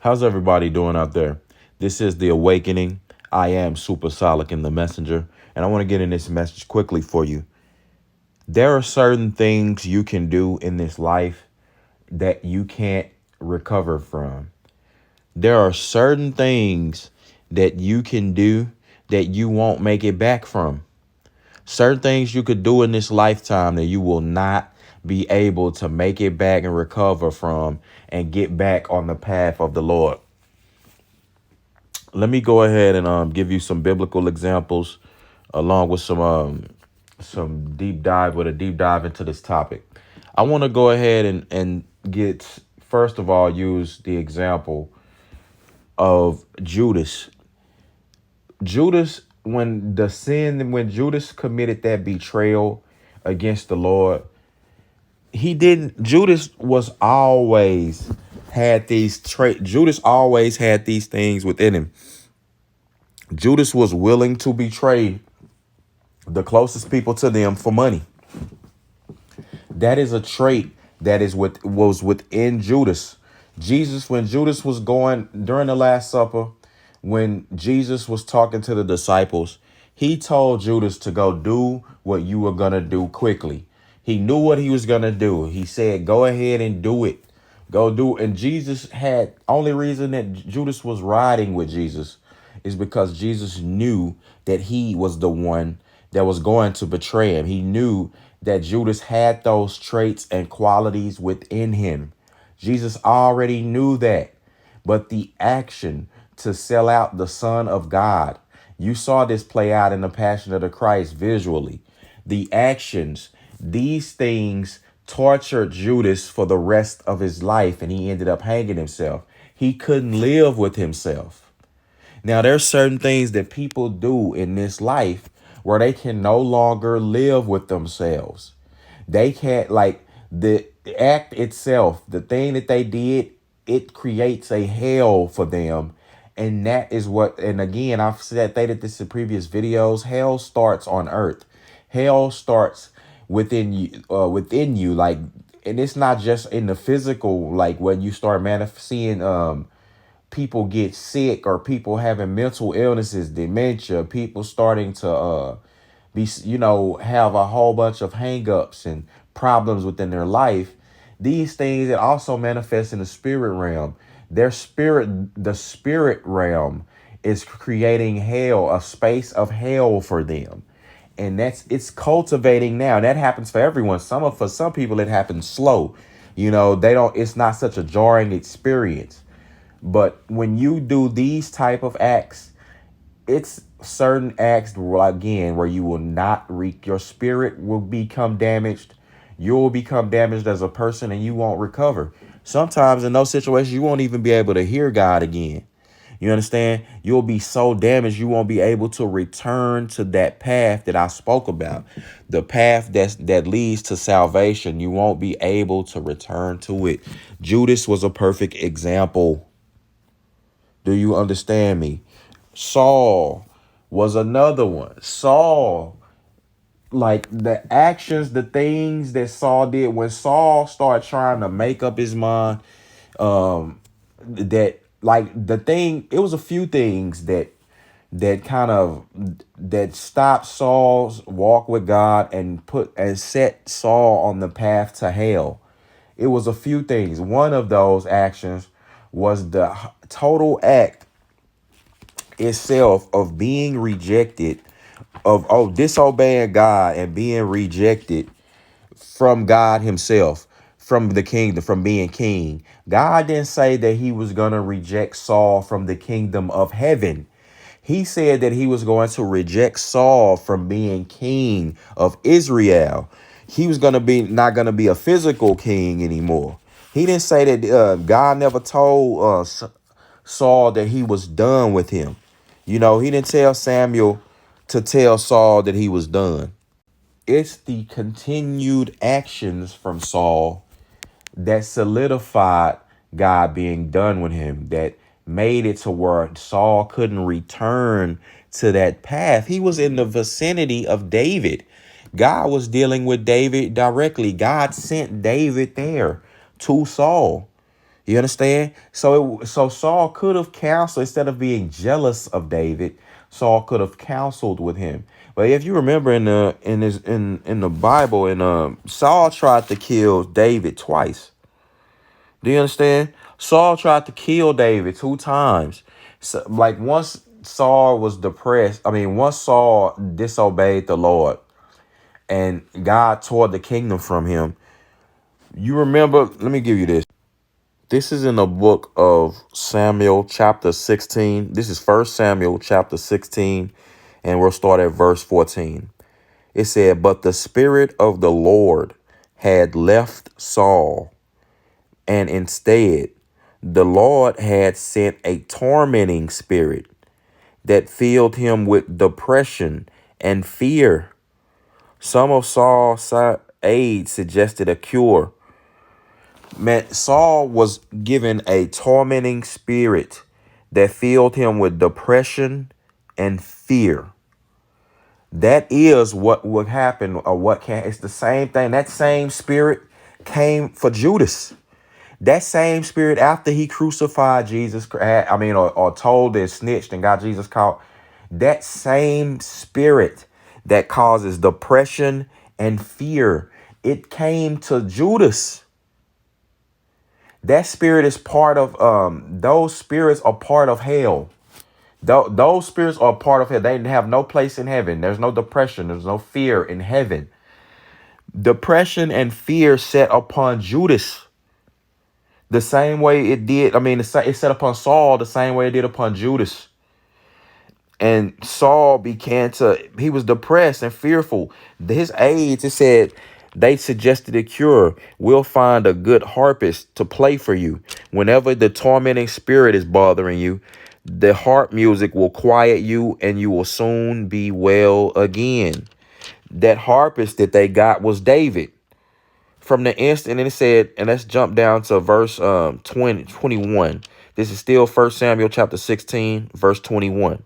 How's everybody doing out there? This is The Awakening. I am Supersonic in the Messenger, and I want to get in this message quickly for you. There are certain things you can do in this life that you can't recover from. There are certain things that you can do that you won't make it back from. Certain things you could do in this lifetime that you will not be able to make it back and recover from and get back on the path of the Lord. Let me go ahead and give you some biblical examples along with some deep dive into this topic. I want to go ahead and get first of all use the example of Judas. Judas, when Judas committed that betrayal against the Lord, Judas was always had these traits. Judas always had these things within him. Judas was willing to betray the closest people to them for money. That is a trait that was within Judas. When Judas was going during the Last Supper, when Jesus was talking to the disciples, he told Judas to go do what you were going to do quickly. He knew what he was going to do. He said, go ahead and do it. Go do it. And Jesus had only reason that Judas was riding with Jesus is because Jesus knew that he was the one that was going to betray him. He knew that Judas had those traits and qualities within him. Jesus already knew that. But the action to sell out the Son of God, you saw this play out in the Passion of the Christ visually. The actions, these things tortured Judas for the rest of his life, and he ended up hanging himself. He couldn't live with himself. Now, there's certain things that people do in this life where they can no longer live with themselves. They can't, like the act itself, the thing that they did, it creates a hell for them. And that is what, and again, I've stated this in previous videos, hell starts on earth. Hell starts within you, like, and it's not just in the physical, like when you start seeing people get sick or people having mental illnesses, dementia, people starting to have a whole bunch of hangups and problems within their life. These things that also manifest in the spirit realm. The spirit realm is creating hell, a space of hell for them. And it's cultivating now. And that happens for everyone. For some people it happens slow. It's not such a jarring experience. But when you do these type of acts, it's certain acts, again, where you will not your spirit will become damaged. You will become damaged as a person and you won't recover. Sometimes in those situations, you won't even be able to hear God again. You understand? You'll be so damaged, you won't be able to return to that path that I spoke about. The path that leads to salvation. You won't be able to return to it. Judas was a perfect example. Do you understand me? Saul was another one. Saul, like the actions, the things that Saul did when Saul started trying to make up his mind, that like the thing, it was a few things that stopped Saul's walk with God and set Saul on the path to hell. It was a few things. One of those actions was the total act itself of being rejected, of disobeying God and being rejected from God himself, from the kingdom, from being king. God didn't say that he was going to reject Saul from the kingdom of heaven. He said that he was going to reject Saul from being king of Israel. He was going to be not going to be a physical king anymore. He didn't say that. God never told Saul that he was done with him. He didn't tell Samuel to tell Saul that he was done. It's the continued actions from Saul that solidified God being done with him, that made it to where Saul couldn't return to that path. He was in the vicinity of David. God was dealing with David directly. God sent David there to Saul. You understand? So Saul could have counseled instead of being jealous of David. Saul could have counseled with him. But if you remember in the Bible, and Saul tried to kill David twice. Do you understand? Saul tried to kill David 2 times. So, like once Saul was depressed. I mean, once Saul disobeyed the Lord and God tore the kingdom from him. You remember? Let me give you this. This is in the book of Samuel, chapter 16. This is First Samuel, chapter 16, and we'll start at verse 14. It said, "But the Spirit of the Lord had left Saul, and instead the Lord had sent a tormenting spirit that filled him with depression and fear. Some of Saul's aides suggested a cure. Man, Saul was given a tormenting spirit that filled him with depression and fear. That is what would happen, or what can. It's the same thing. That same spirit came for Judas. That same spirit, after he crucified Jesus, or told and snitched and got Jesus caught, that same spirit that causes depression and fear, it came to Judas. That spirit is part of, those spirits are part of hell. Those spirits are part of hell. They have no place in heaven. There's no depression. There's no fear in heaven. Depression and fear set upon Judas the same way it did. It set upon Saul the same way it did upon Judas. And Saul he was depressed and fearful. His aides, it said, they suggested a cure. We'll find a good harpist to play for you. Whenever the tormenting spirit is bothering you, the harp music will quiet you and you will soon be well again. That harpist that they got was David. From the instant, and it said, and let's jump down to verse 21. This is still 1 Samuel chapter 16, verse 21.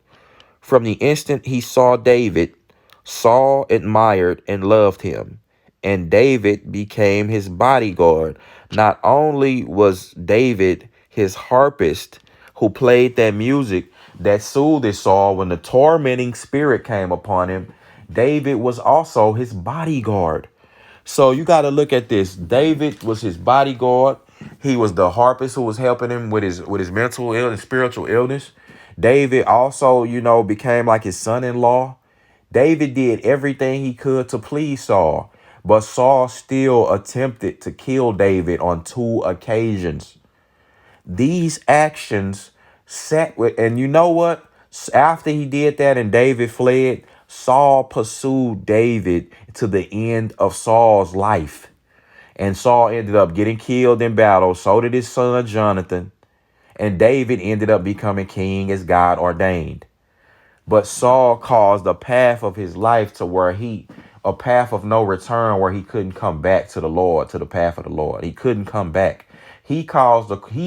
From the instant he saw David, Saul admired and loved him, and David became his bodyguard. Not only was David his harpist who played that music that soothed Saul when the tormenting spirit came upon him, David was also his bodyguard. So you got to look at this. David was his bodyguard. He was the harpist who was helping him with his mental illness, spiritual illness. David also, became like his son-in-law. David did everything he could to please Saul, but Saul still attempted to kill David on 2 occasions. These actions sat with, and you know what? After he did that and David fled, Saul pursued David to the end of Saul's life. And Saul ended up getting killed in battle. So did his son Jonathan. And David ended up becoming king as God ordained. But Saul caused a path of his life to a path of no return, where he couldn't come back to the Lord, to the path of the Lord. He couldn't come back. He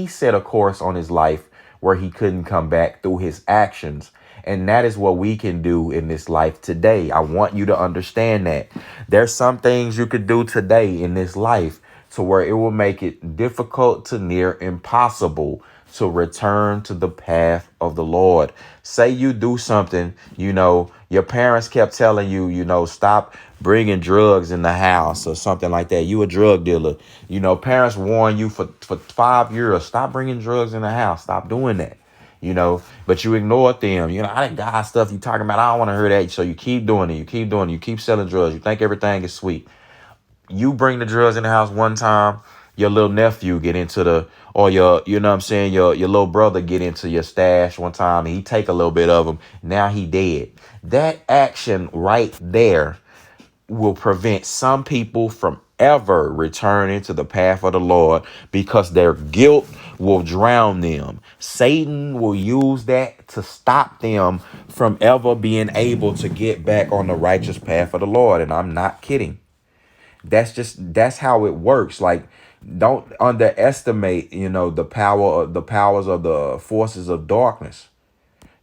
set a course on his life where he couldn't come back through his actions. And that is what we can do in this life today. I want you to understand that there's some things you could do today in this life to where it will make it difficult to near impossible to return to the path of the Lord. Say you do something, your parents kept telling you, stop bringing drugs in the house or something like that. You a drug dealer. Parents warn you for 5 years, stop bringing drugs in the house. Stop doing that. But you ignored them. I didn't got stuff you talking about. I don't want to hear that. So you keep doing it. You keep doing it. You keep selling drugs. You think everything is sweet. You bring the drugs in the house one time, your little nephew get into your little brother get into your stash one time, and he take a little bit of them. Now he dead. That action right there will prevent some people from ever returning to the path of the Lord, because their guilt will drown them. Satan will use that to stop them from ever being able to get back on the righteous path of the Lord. And I'm not kidding. That's how it works. Like, don't underestimate, the powers of the forces of darkness.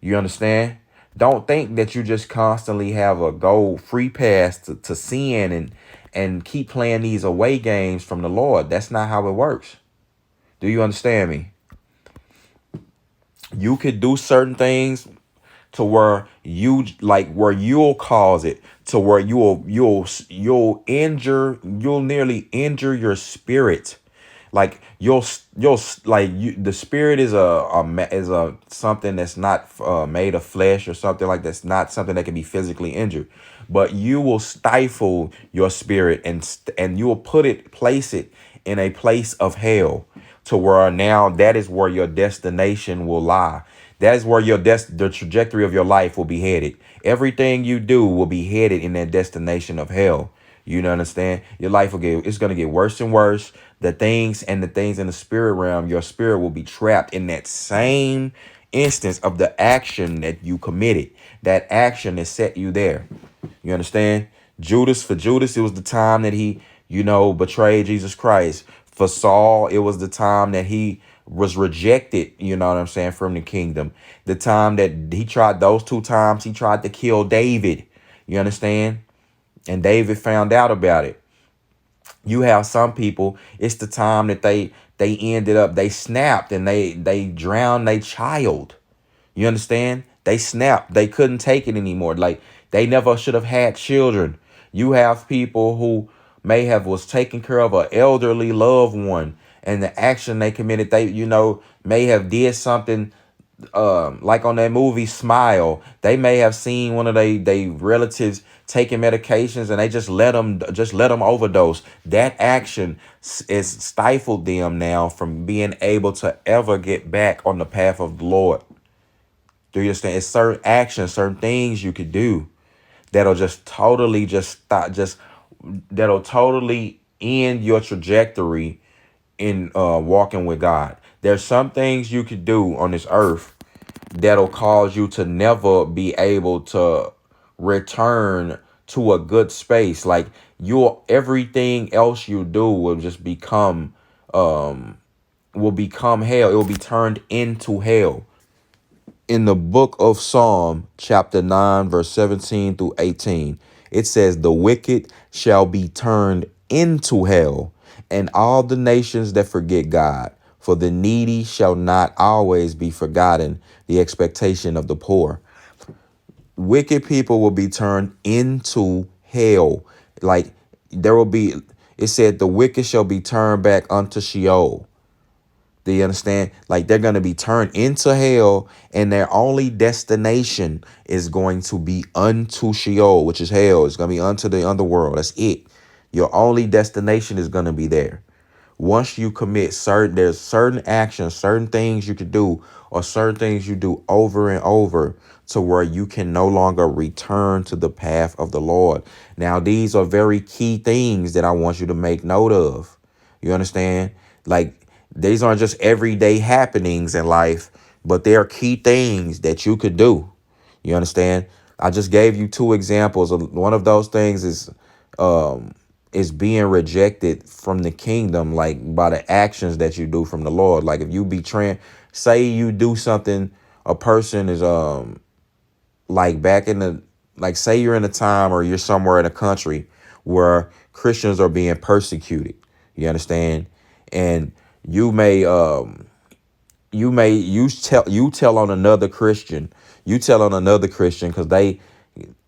You understand? Don't think that you just constantly have a free pass to sin and keep playing these away games from the Lord. That's not how it works. Do you understand me? You could do certain things to where you like where you'll cause it to where you'll injure, you'll nearly injure your spirit. Like you'll like you, the spirit is is a something that's not made of flesh or something like that's not something that can be physically injured, but you will stifle your spirit and you will place it in a place of hell, to where now that is where your destination will lie. That is where the trajectory of your life will be headed. Everything you do will be headed in that destination of hell. You know, understand? Your life will it's gonna get worse and worse. The things in the spirit realm, your spirit will be trapped in that same instance of the action that you committed. That action that set you there. You understand? For Judas, it was the time that he, betrayed Jesus Christ. For Saul, it was the time that he was rejected, you know what I'm saying, from the kingdom. The time that those 2 times he tried to kill David. You understand? And David found out about it. You have some people, it's the time that they snapped and they drowned their child. You understand? They snapped. They couldn't take it anymore. Like they never should have had children. You have people who may have was taking care of an elderly loved one, and the action they committed, they may have did something like on that movie Smile. They may have seen one of they relatives taking medications and they just let them overdose. That action is stifled them now from being able to ever get back on the path of the Lord. Do you understand? It's certain actions, certain things you could do that'll just totally just stop, just that'll totally end your trajectory in walking with God. There's some things you could do on this earth that'll cause you to never be able to return to a good space. Like everything else you do will just become hell. It will be turned into hell. In the book of Psalm, chapter 9, verse 17 through 18, it says, "The wicked shall be turned into hell, and all the nations that forget God. For the needy shall not always be forgotten, the expectation of the poor." Wicked people will be turned into hell. Like there will be, it said, "The wicked shall be turned back unto Sheol." Do you understand? Like they're going to be turned into hell, and their only destination is going to be unto Sheol, which is hell. It's going to be unto the underworld. That's it. Your only destination is going to be there. Once you commit there's certain actions, certain things you could do, or certain things you do over and over to where you can no longer return to the path of the Lord. Now, these are very key things that I want you to make note of. You understand? Like, these aren't just everyday happenings in life, but they are key things that you could do. You understand? I just gave you 2 examples. One of those things is being rejected from the kingdom, like by the actions that you do from the Lord. Like if you say you do something, a person is like back in the like say you're in a time or you're somewhere in a country where Christians are being persecuted. You understand? And you may you tell on another Christian. You tell on another Christian because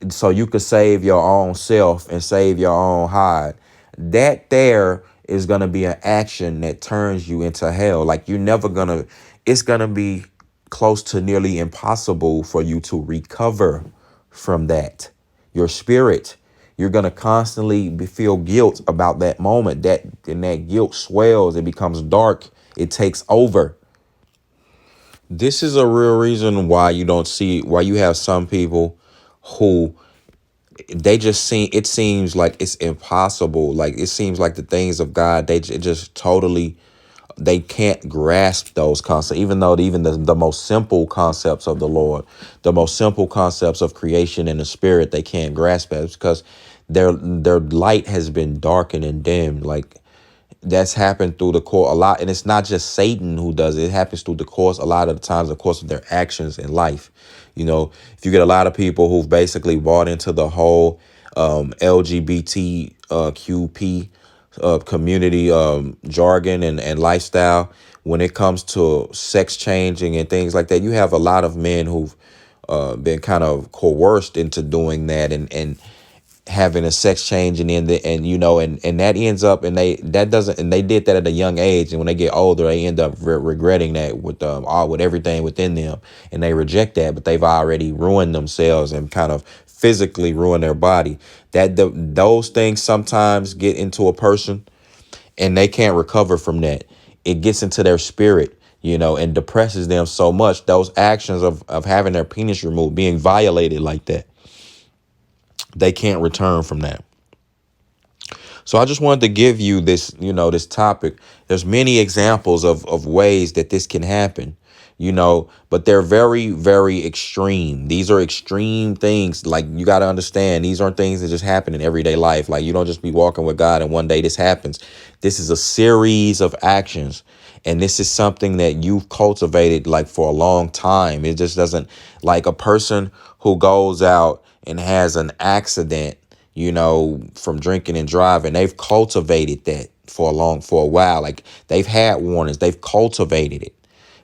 so you could save your own self and save your own hide. That there is going to be an action that turns you into hell. Like it's going to be close to nearly impossible for you to recover from that. Your spirit, you're going to constantly feel guilt about that moment, and that guilt swells. It becomes dark. It takes over. This is a real reason why you have some people who they just it seems like it's impossible. Like it seems like the things of God, it just totally, they can't grasp those concepts, even though even the most simple concepts of the Lord, the most simple concepts of creation and the spirit, they can't grasp it. It's because their light has been darkened and dimmed. Like that's happened through the course a lot, and it's not just Satan who does it. It happens through the course a lot of the times, the course of their actions in life. If you get a lot of people who've basically bought into the whole LGBT QP community jargon and lifestyle, when it comes to sex changing and things like that, you have a lot of men who've been kind of coerced into doing that, and having a sex change, and then and that ends up, and they did that at a young age, and when they get older they end up regretting that with all with everything within them, and they reject that, but they've already ruined themselves and kind of physically ruined their body. Those things sometimes get into a person and they can't recover from that. It gets into their spirit, and depresses them so much. Those actions of having their penis removed, being violated like that, they can't return from that. So I just wanted to give you this, this topic. There's many examples of ways that this can happen, but they're very, very extreme. These are extreme things. Like, you got to understand, these aren't things that just happen in everyday life. Like, you don't just be walking with God and one day this happens. This is a series of actions. And this is something that you've cultivated like for a long time. It just doesn't, like a person who goes out and has an accident, from drinking and driving. They've cultivated that for a while. Like, they've had warnings, they've cultivated it.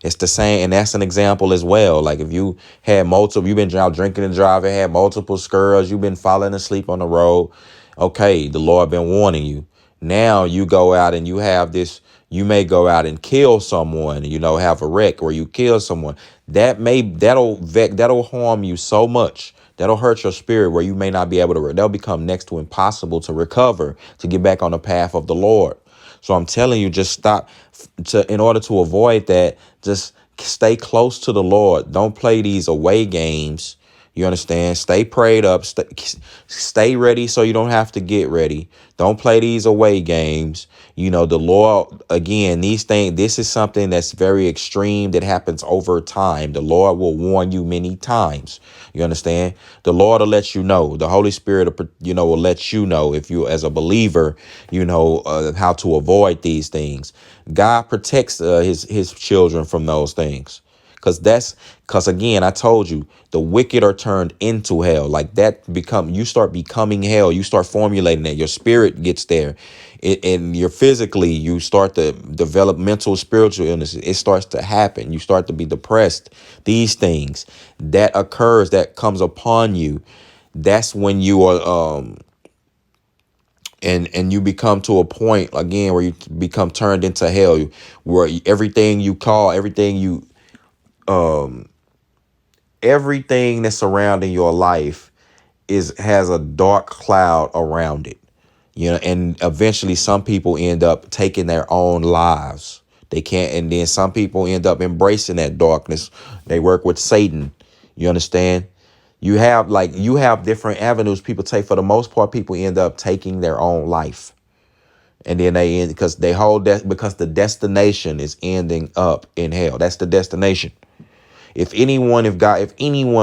It's the same, and that's an example as well. Like, if you had you've been out drinking and driving, had multiple scurs, you've been falling asleep on the road. Okay, the Lord been warning you. Now you go out and you have this. You may go out and kill someone. Have a wreck where you kill someone. That'll harm you so much. That'll hurt your spirit where you may not be able to. That'll become next to impossible to recover, to get back on the path of the Lord. So I'm telling you, just stop. In order to avoid that, just stay close to the Lord. Don't play these away games. You understand? Stay prayed up. Stay ready so you don't have to get ready. Don't play these away games. The Lord, again, this is something that's very extreme that happens over time. The Lord will warn you many times. You understand? The Lord will let you know. The Holy Spirit, will let you know, if you, as a believer, how to avoid these things. God protects his children from those things. Because again, I told you, the wicked are turned into hell. Like that you start becoming hell. You start formulating that. Your spirit gets there. And you're physically, you start to develop mental, spiritual illnesses. It starts to happen. You start to be depressed. These things that comes upon you. That's when you are, and you become to a point again where you become turned into hell, where everything that's surrounding your life has a dark cloud around it, and eventually some people end up taking their own lives. They can't, and then some people end up embracing that darkness. They work with Satan. You understand? You have different avenues people take. For the most part, people end up taking their own life. And then they end because because the destination is ending up in hell. That's the destination. If anyone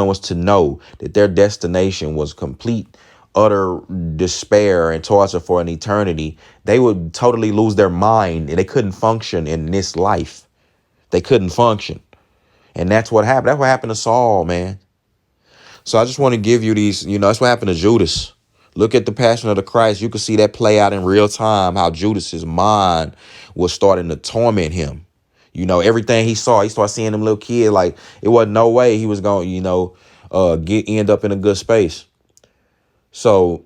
was to know that their destination was complete, utter despair and torture for an eternity, they would totally lose their mind and they couldn't function in this life. They couldn't function. And that's what happened. That's what happened to Saul, man. So I just want to give you these, that's what happened to Judas. Look at the Passion of the Christ. You can see that play out in real time, how Judas's mind was starting to torment him. Everything he started seeing them little kid, like it wasn't no way he was going, end up in a good space. So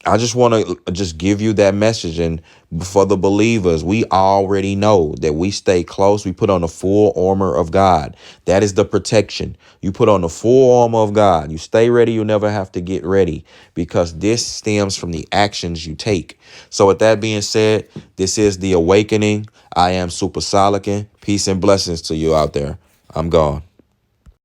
I just want to just give you that message. And for the believers, we already know that we stay close. We put on the full armor of God. That is the protection. You put on the full armor of God. You stay ready. You never have to get ready, because this stems from the actions you take. So with that being said, this is The Awakening. I am Super Solican. Peace and blessings to you out there. I'm gone.